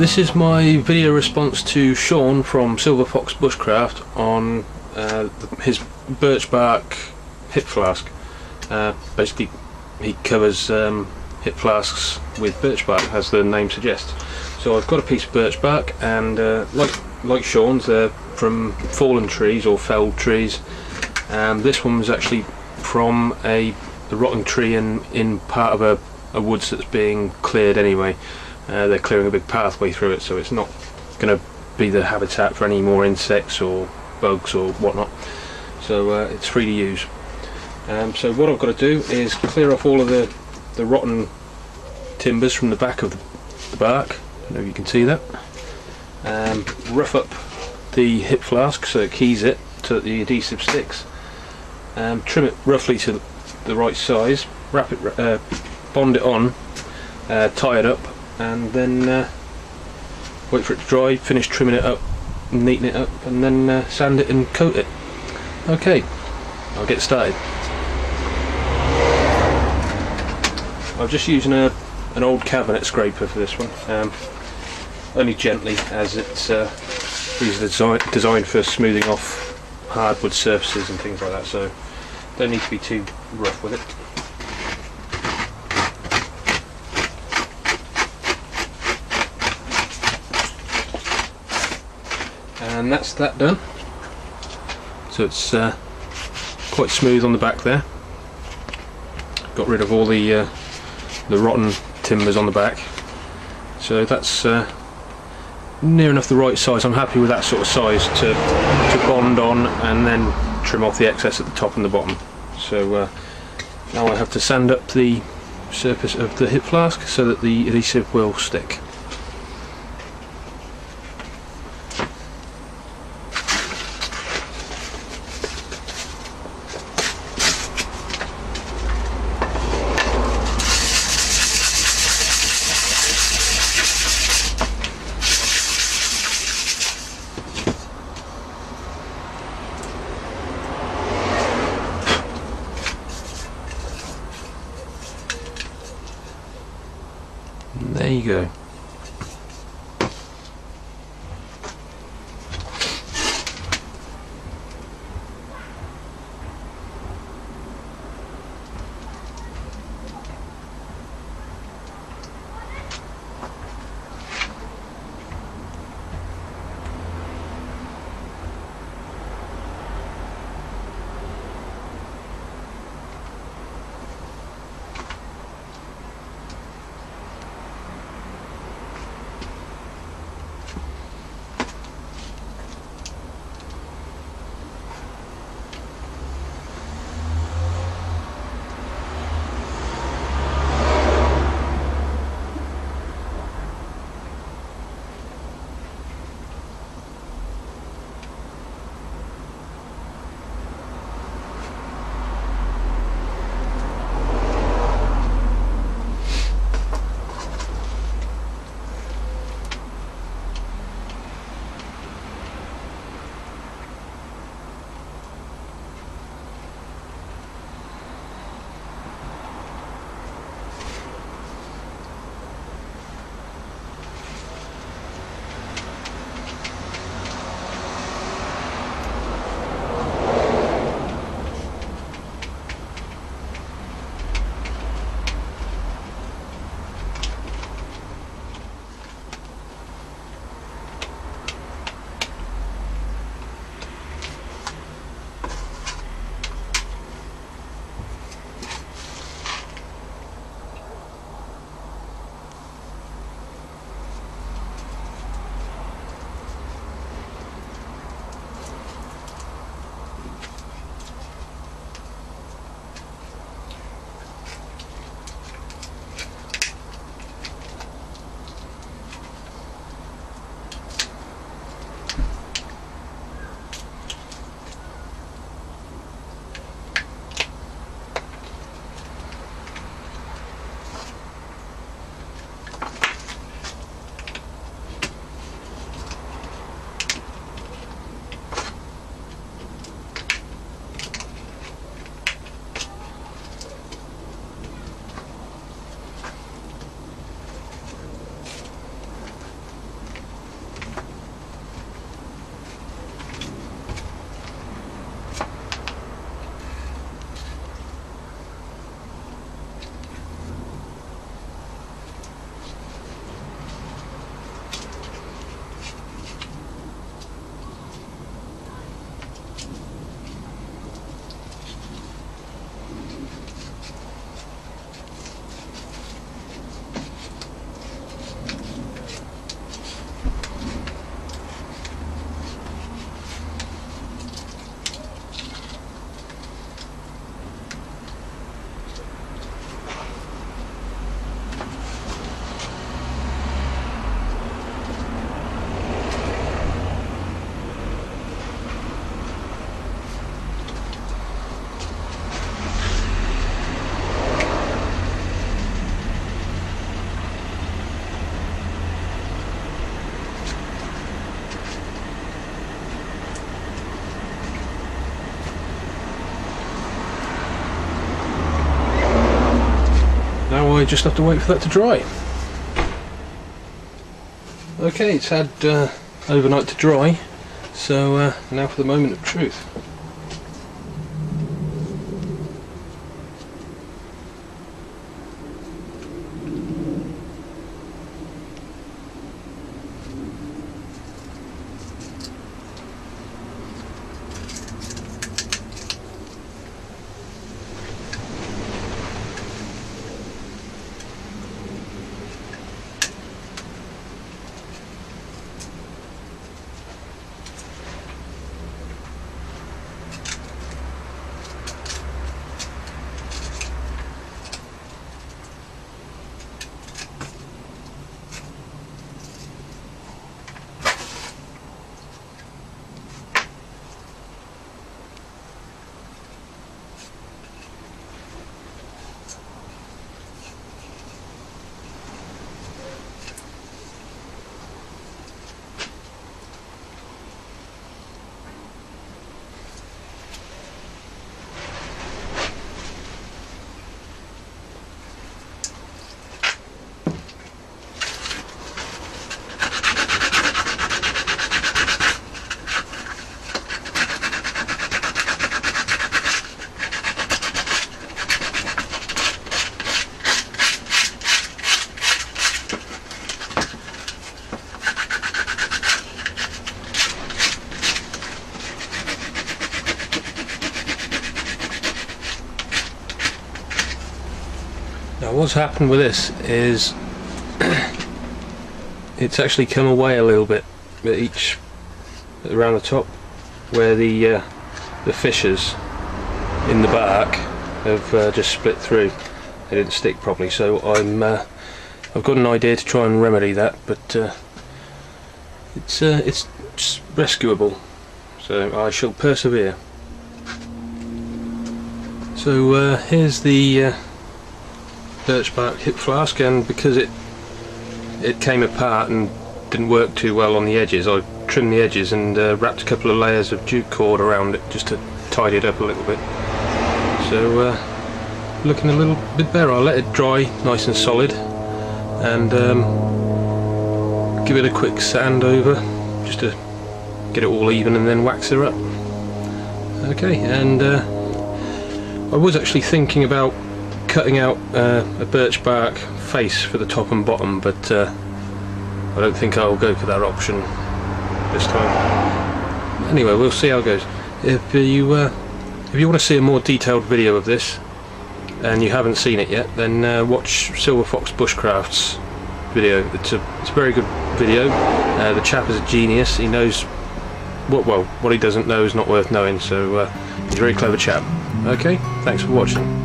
This is my video response to Sean from Silver Fox Bushcraft on his birch bark hip flask. Basically he covers hip flasks with birch bark, as the name suggests. So I've got a piece of birch bark, and like Sean's, they're from fallen trees or felled trees. This one was actually from a rotting tree in part of a woods that's being cleared anyway. They're clearing a big pathway through it, so it's not going to be the habitat for any more insects or bugs or whatnot. So it's free to use. So what I've got to do is clear off all of the rotten timbers from the back of the bark. I don't know if you can see that. Rough up the hip flask so it keys it so that the adhesive sticks. Trim it roughly to the right size. Wrap it, bond it on, tie it up, and then wait for it to dry, finish trimming it up, neaten it up, and then sand it and coat it. Okay, I'll get started. I'm just using an old cabinet scraper for this one, only gently, as it's these are designed for smoothing off hardwood surfaces and things like that, so don't need to be too rough with it. And that's that done. So it's quite smooth on the back there. Got rid of all the rotten timbers on the back. So that's near enough the right size. I'm happy with that sort of size to bond on and then trim off the excess at the top and the bottom. So now I have to sand up the surface of the hip flask so that the adhesive will stick. There you go. I just have to wait for that to dry. Okay, it's had overnight to dry, so now for the moment of truth. Now what's happened with this is it's actually come away a little bit at around the top where the fissures in the bark have just split through. They didn't stick properly, so I've got an idea to try and remedy that, but it's rescuable, so I shall persevere. So here's the birch bark hip flask, and because it came apart and didn't work too well on the edges, I trimmed the edges and wrapped a couple of layers of jute cord around it just to tidy it up a little bit. So looking a little bit better. I'll let it dry nice and solid and give it a quick sand over just to get it all even, and then wax her up. Okay, and I was actually thinking about cutting out a birch bark face for the top and bottom, but I don't think I'll go for that option this time. Anyway, we'll see how it goes. If you want to see a more detailed video of this and you haven't seen it yet, then watch Silver Fox Bushcraft's video. It's a very good video. The chap is a genius. He knows what he doesn't know is not worth knowing, so he's a very clever chap. Okay, thanks for watching.